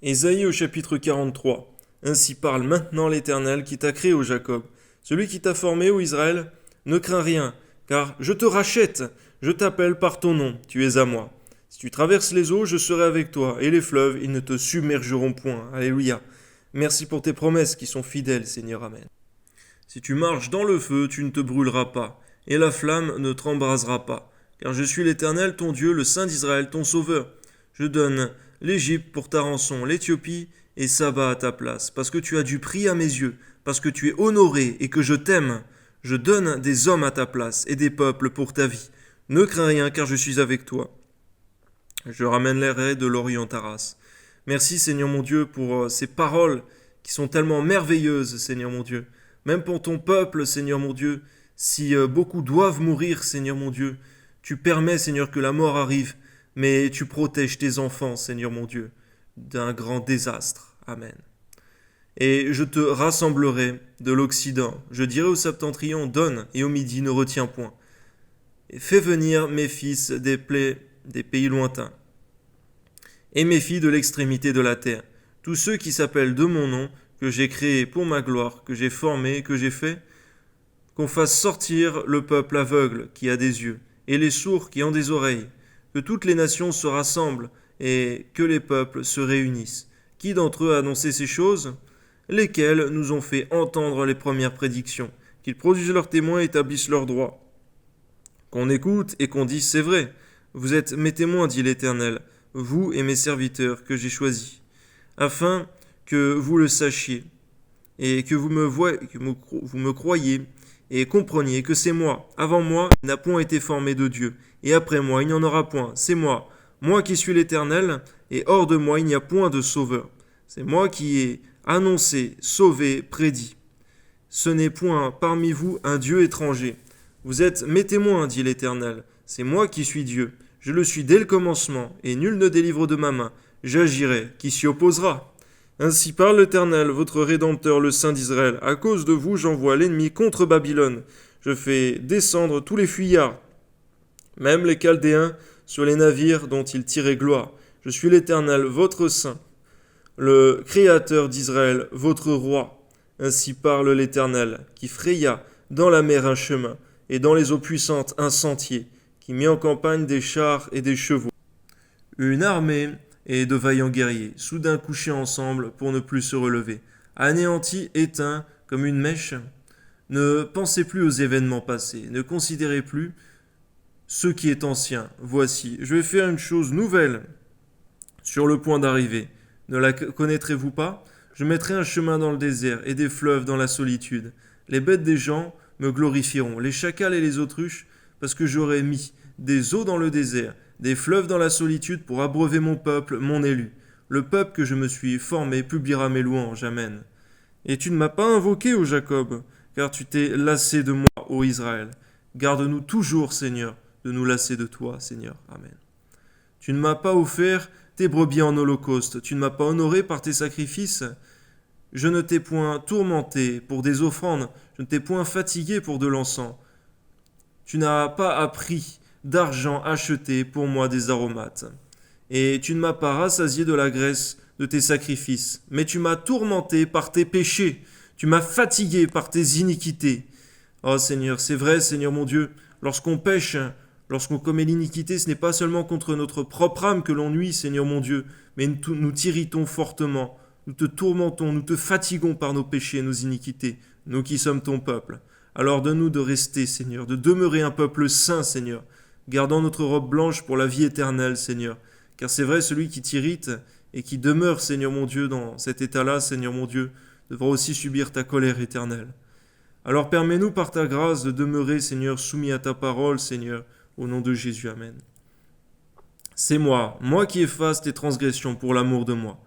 Ésaïe au chapitre 43. Ainsi parle maintenant l'Éternel qui t'a créé, ô Jacob. Celui qui t'a formé, ô Israël, ne crains rien, car je te rachète, je t'appelle par ton nom, tu es à moi. Si tu traverses les eaux, je serai avec toi, et les fleuves, ils ne te submergeront point. Alléluia. Merci pour tes promesses qui sont fidèles, Seigneur. Amen. Si tu marches dans le feu, tu ne te brûleras pas, et la flamme ne t'embrasera pas. Car je suis l'Éternel, ton Dieu, le Saint d'Israël, ton Sauveur. Je donne l'Égypte pour ta rançon, l'Éthiopie et Saba à ta place, parce que tu as du prix à mes yeux, parce que tu es honoré et que je t'aime. Je donne des hommes à ta place et des peuples pour ta vie. Ne crains rien, car je suis avec toi. Je ramènerai de l'Orient ta race. Merci, Seigneur mon Dieu, pour ces paroles qui sont tellement merveilleuses, Seigneur mon Dieu. Même pour ton peuple, Seigneur mon Dieu, si beaucoup doivent mourir, Seigneur mon Dieu, tu permets, Seigneur, que la mort arrive, mais tu protèges tes enfants, Seigneur mon Dieu, d'un grand désastre. Amen. Et je te rassemblerai de l'Occident. Je dirai au septentrion, donne, et au midi, ne retiens point. Et fais venir mes fils des pays lointains, et mes filles de l'extrémité de la terre, tous ceux qui s'appellent de mon nom, que j'ai créé pour ma gloire, que j'ai formé, que j'ai fait, qu'on fasse sortir le peuple aveugle qui a des yeux, et les sourds qui ont des oreilles, que toutes les nations se rassemblent, et que les peuples se réunissent. Qui d'entre eux a annoncé ces choses? Lesquels nous ont fait entendre les premières prédictions, qu'ils produisent leurs témoins et établissent leurs droits. Qu'on écoute et qu'on dise c'est vrai. Vous êtes mes témoins, dit l'Éternel, vous et mes serviteurs que j'ai choisis, afin que vous le sachiez, et que vous me croyiez, et compreniez que c'est moi. Avant moi, il n'a point été formé de Dieu, et après moi, il n'y en aura point. C'est moi, moi qui suis l'Éternel, et hors de moi, il n'y a point de sauveur. C'est moi qui ai annoncé, sauvé, prédit. Ce n'est point parmi vous un Dieu étranger. Vous êtes mes témoins, dit l'Éternel. C'est moi qui suis Dieu. Je le suis dès le commencement, et nul ne délivre de ma main. J'agirai. Qui s'y opposera? Ainsi parle l'Éternel, votre Rédempteur, le Saint d'Israël. À cause de vous, j'envoie l'ennemi contre Babylone. Je fais descendre tous les fuyards, même les Chaldéens, sur les navires dont ils tiraient gloire. Je suis l'Éternel, votre Saint, le Créateur d'Israël, votre Roi. Ainsi parle l'Éternel, qui fraya dans la mer un chemin, et dans les eaux puissantes un sentier, qui mit en campagne des chars et des chevaux. Une armée et de vaillants guerriers, soudain couchés ensemble pour ne plus se relever, anéantis, éteints comme une mèche. Ne pensez plus aux événements passés, ne considérez plus ce qui est ancien. Voici, je vais faire une chose nouvelle sur le point d'arriver. Ne la connaîtrez-vous pas? Je mettrai un chemin dans le désert et des fleuves dans la solitude. Les bêtes des gens me glorifieront, les chacals et les autruches, parce que j'aurai mis des eaux dans le désert, des fleuves dans la solitude pour abreuver mon peuple, mon élu. Le peuple que je me suis formé publiera mes louanges. Amen. Et tu ne m'as pas invoqué, ô Jacob, car tu t'es lassé de moi, ô Israël. Garde-nous toujours, Seigneur, de nous lasser de toi, Seigneur. Amen. Tu ne m'as pas offert tes brebis en holocauste, tu ne m'as pas honoré par tes sacrifices. Je ne t'ai point tourmenté pour des offrandes, je ne t'ai point fatigué pour de l'encens. Tu n'as pas appris d'argent acheté pour moi des aromates. Et tu ne m'as pas rassasié de la graisse de tes sacrifices, mais tu m'as tourmenté par tes péchés, tu m'as fatigué par tes iniquités. Oh Seigneur, c'est vrai, Seigneur mon Dieu, lorsqu'on pêche, lorsqu'on commet l'iniquité, ce n'est pas seulement contre notre propre âme que l'on nuit, Seigneur mon Dieu, mais nous t'irritons fortement, nous te tourmentons, nous te fatiguons par nos péchés et nos iniquités, nous qui sommes ton peuple. Alors donne-nous de rester, Seigneur, de demeurer un peuple saint, Seigneur, gardant notre robe blanche pour la vie éternelle, Seigneur. Car c'est vrai, celui qui t'irrite et qui demeure, Seigneur mon Dieu, dans cet état-là, Seigneur mon Dieu, devra aussi subir ta colère éternelle. Alors permets-nous par ta grâce de demeurer, Seigneur, soumis à ta parole, Seigneur, au nom de Jésus. Amen. C'est moi qui efface tes transgressions pour l'amour de moi.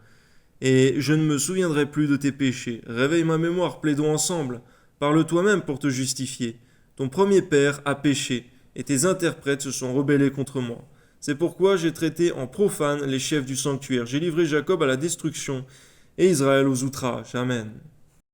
Et je ne me souviendrai plus de tes péchés. Réveille ma mémoire, plaidons ensemble. Parle toi-même pour te justifier. Ton premier père a péché, et tes interprètes se sont rebellés contre moi. C'est pourquoi j'ai traité en profane les chefs du sanctuaire. J'ai livré Jacob à la destruction, et Israël aux outrages. Amen.